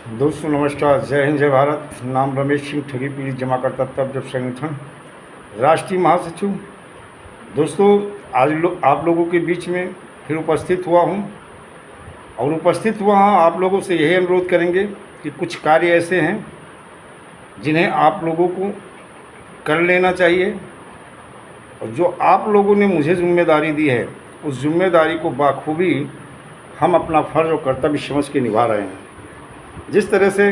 दोस्तों नमस्कार, जय हिंद जय भारत। नाम रमेश सिंह, ठगी पीड़ित जमाकर्ता तब जब संगठन, राष्ट्रीय महासचिव। दोस्तों आज आप लोगों के बीच में फिर उपस्थित हुआ हूं और उपस्थित हुआ आप लोगों से यही अनुरोध करेंगे कि कुछ कार्य ऐसे हैं जिन्हें आप लोगों को कर लेना चाहिए और जो आप लोगों ने मुझे जिम्मेदारी दी है उस जिम्मेदारी को बाखूबी हम अपना फ़र्ज़ और कर्तव्य समझ के निभा रहे हैं। जिस तरह से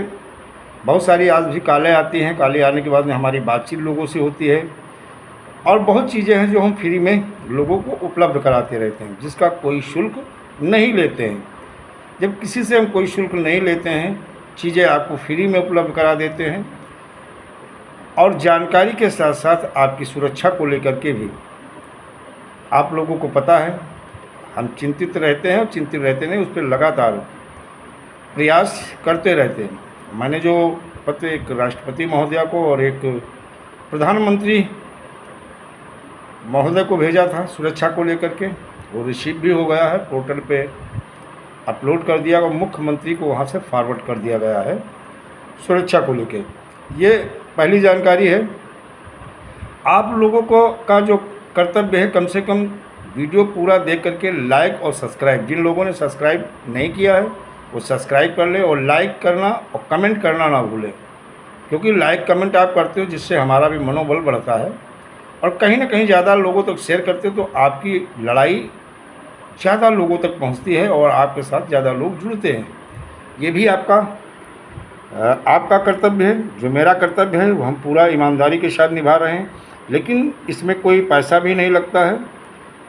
बहुत सारी आज भी कालें आती हैं, कालें आने के बाद में हमारी बातचीत लोगों से होती है और बहुत चीज़ें हैं जो हम फ्री में लोगों को उपलब्ध कराते रहते हैं, जिसका कोई शुल्क नहीं लेते हैं। जब किसी से हम कोई शुल्क नहीं लेते हैं, चीज़ें आपको फ्री में उपलब्ध करा देते हैं और जानकारी के साथ साथ आपकी सुरक्षा को लेकर के भी आप लोगों को पता है हम चिंतित रहते हैं और चिंतित रहते नहीं, उस पर लगातार प्रयास करते रहते हैं। मैंने जो पत्र एक राष्ट्रपति महोदया को और एक प्रधानमंत्री महोदय को भेजा था सुरक्षा को लेकर के, वो रिसीव भी हो गया है, पोर्टल पे अपलोड कर दिया और मुख्यमंत्री को वहाँ से फॉरवर्ड कर दिया गया है सुरक्षा को लेकर। ये पहली जानकारी है। आप लोगों को का जो कर्तव्य है, कम से कम वीडियो पूरा देख करके लाइक और सब्सक्राइब, जिन लोगों ने सब्सक्राइब नहीं किया है वो सब्सक्राइब कर ले और लाइक करना और कमेंट करना ना भूलें, क्योंकि लाइक कमेंट आप करते हो जिससे हमारा भी मनोबल बढ़ता है और कहीं ना कहीं ज़्यादा लोगों तक शेयर करते हो तो आपकी लड़ाई ज़्यादा लोगों तक पहुंचती है और आपके साथ ज़्यादा लोग जुड़ते हैं। ये भी आपका कर्तव्य है, जो मेरा कर्तव्य है वो हम पूरा ईमानदारी के साथ निभा रहे हैं। लेकिन इसमें कोई पैसा भी नहीं लगता है,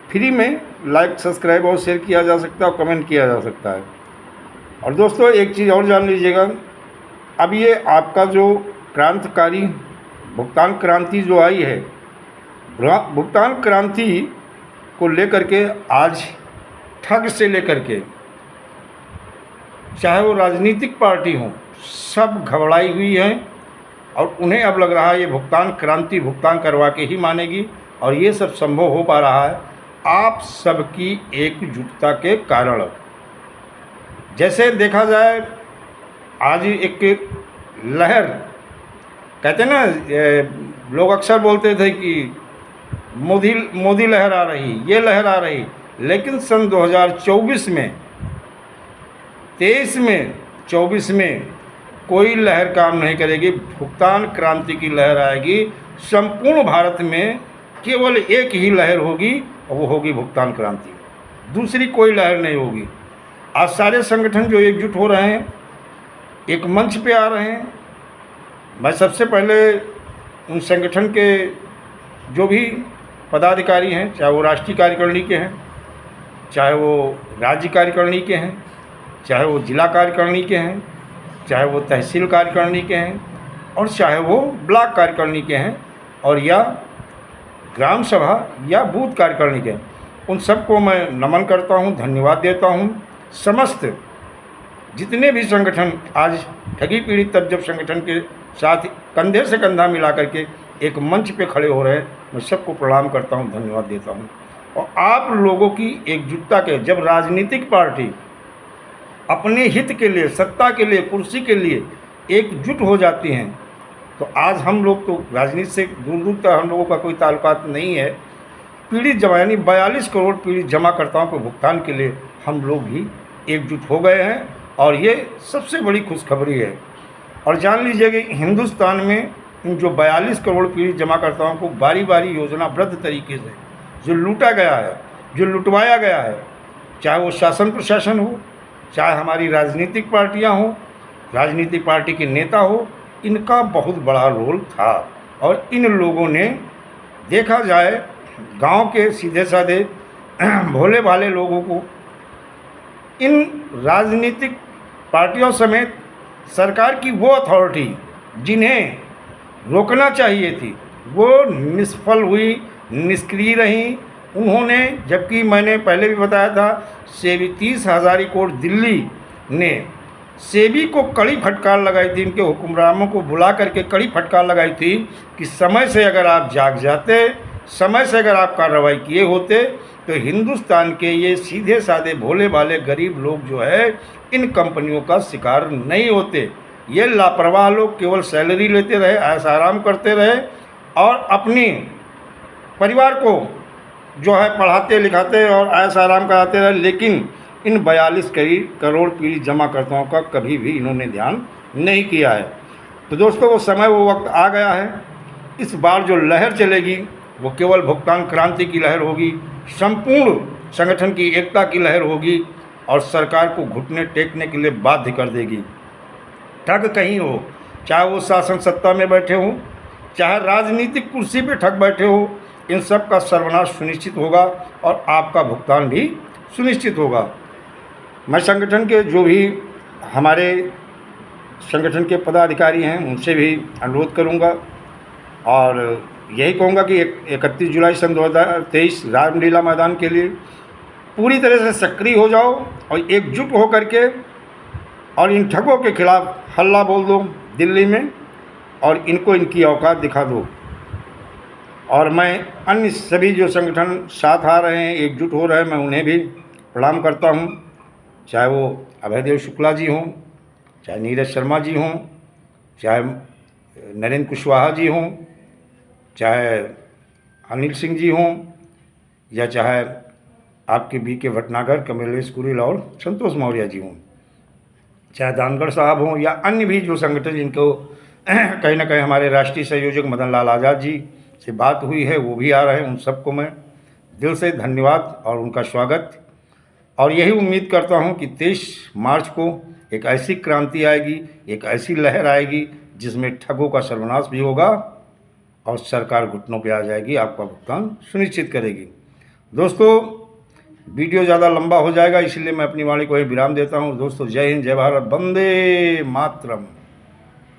फ्री में लाइक सब्सक्राइब और शेयर किया जा सकता है और कमेंट किया जा सकता है। और दोस्तों एक चीज़ और जान लीजिएगा, अब ये आपका जो क्रांतिकारी भुगतान क्रांति जो आई है, भुगतान क्रांति को लेकर के आज ठग से लेकर के चाहे वो राजनीतिक पार्टी हो, सब घबराई हुई है और उन्हें अब लग रहा है ये भुगतान क्रांति भुगतान करवा के ही मानेगी और ये सब संभव हो पा रहा है आप सबकी एकजुटता के कारण। जैसे देखा जाए आज एक लहर, कहते हैं ना, लोग अक्सर बोलते थे कि मोदी लहर आ रही, ये लहर आ रही, लेकिन सन 2024 में 23 में 24 में कोई लहर काम नहीं करेगी। भुगतान क्रांति की लहर आएगी, संपूर्ण भारत में केवल एक ही लहर होगी और वो होगी भुगतान क्रांति, दूसरी कोई लहर नहीं होगी। आज सारे संगठन जो एकजुट हो रहे हैं, एक मंच पे आ रहे हैं। मैं सबसे पहले उन संगठन के जो भी पदाधिकारी हैं, चाहे वो राष्ट्रीय कार्यकारिणी के हैं, चाहे वो राज्य कार्यकारिणी के हैं, चाहे वो जिला कार्यकारिणी के हैं, चाहे वो तहसील कार्यकारिणी के हैं और चाहे वो ब्लॉक कार्यकारिणी के हैं और या ग्राम सभा या बूथ कार्यकारिणी के हैं, उन सबको मैं नमन करता हूं, धन्यवाद देता हूं। समस्त जितने भी संगठन आज ठगी पीड़ित तब जब संगठन के साथ कंधे से कंधा मिला करके एक मंच पे खड़े हो रहे हैं, मैं सबको प्रणाम करता हूं, धन्यवाद देता हूं। और आप लोगों की एकजुटता के, जब राजनीतिक पार्टी अपने हित के लिए, सत्ता के लिए, कुर्सी के लिए एकजुट हो जाती हैं, तो आज हम लोग तो राजनीति से दूर दूर तक हम लोगों का कोई ताल्लुकात नहीं है। पीड़ित जमा यानी 42 करोड़ पीड़ित जमाकर्ताओं के भुगतान के लिए हम लोग भी एकजुट हो गए हैं और ये सबसे बड़ी खुशखबरी है। और जान लीजिए कि हिंदुस्तान में इन जो 42 करोड़ पीड़ित जमाकर्ताओं को बारी बारी योजनाबद्ध तरीके से जो लूटा गया है, जो लुटवाया गया है, चाहे वो शासन प्रशासन हो, चाहे हमारी राजनीतिक पार्टियाँ हों, राजनीतिक पार्टी के नेता हो, इनका बहुत बड़ा रोल था। और इन लोगों ने, देखा जाए, गांव के सीधे साधे भोले भाले लोगों को इन राजनीतिक पार्टियों समेत सरकार की वो अथॉरिटी जिन्हें रोकना चाहिए थी वो निष्फल हुई, निष्क्रिय रहीं। उन्होंने, जबकि मैंने पहले भी बताया था, सेबी 30 हज़ारीकोट दिल्ली ने सेबी को कड़ी फटकार लगाई थी, इनके हुक्मरानों को बुला करके कड़ी फटकार लगाई थी कि समय से अगर आप जाग जाते, समय से अगर आप कार्रवाई किए होते तो हिंदुस्तान के ये सीधे साधे भोले भाले गरीब लोग जो है इन कंपनियों का शिकार नहीं होते। ये लापरवाह लोग केवल सैलरी लेते रहे, ऐसा आराम करते रहे और अपनी परिवार को जो है पढ़ाते लिखाते और ऐसा आराम कराते रहे, लेकिन इन 42 करोड़ पीढ़ी जमाकर्ताओं का कभी भी इन्होंने ध्यान नहीं किया है। तो दोस्तों वो समय वो वक्त आ गया है। इस बार जो लहर चलेगी वो केवल भुगतान क्रांति की लहर होगी, संपूर्ण संगठन की एकता की लहर होगी और सरकार को घुटने टेकने के लिए बाध्य कर देगी। ठग कहीं हो, चाहे वो शासन सत्ता में बैठे हों, चाहे राजनीतिक कुर्सी पे ठग बैठे हो, इन सब का सर्वनाश सुनिश्चित होगा और आपका भुगतान भी सुनिश्चित होगा। मैं संगठन के जो भी हमारे संगठन के पदाधिकारी हैं उनसे भी अनुरोध करूंगा और यही कहूंगा कि 31 जुलाई सन 2023 रामलीला मैदान के लिए पूरी तरह से सक्रिय हो जाओ और एकजुट हो करके और इन ठगों के खिलाफ हल्ला बोल दो दिल्ली में और इनको इनकी औकात दिखा दो। और मैं अन्य सभी जो संगठन साथ आ रहे हैं, एकजुट हो रहे हैं, मैं उन्हें भी प्रणाम करता हूं, चाहे वो अभयदेव शुक्ला जी हों, चाहे नीरज शर्मा जी हों, चाहे नरेंद्र कुशवाहा जी हों, चाहे अनिल सिंह जी हों, या चाहे आपके BK भटनागर, कमलेश कुरेल और संतोष मौर्य जी हों, चाहे दानगढ़ साहब हों या अन्य भी जो संगठन जिनको कहीं ना कहीं हमारे राष्ट्रीय संयोजक मदन लाल आज़ाद जी से बात हुई है वो भी आ रहे हैं, उन सबको मैं दिल से धन्यवाद और उनका स्वागत। और यही उम्मीद करता हूं कि 23 मार्च को एक ऐसी क्रांति आएगी, एक ऐसी लहर आएगी जिसमें ठगों का सर्वनाश भी होगा और सरकार घुटनों पे आ जाएगी, आपका भुगतान सुनिश्चित करेगी। दोस्तों वीडियो ज़्यादा लंबा हो जाएगा, इसलिए मैं अपनी वाणी को ही विराम देता हूं। दोस्तों जय हिंद, जय भारत, वंदे मातरम।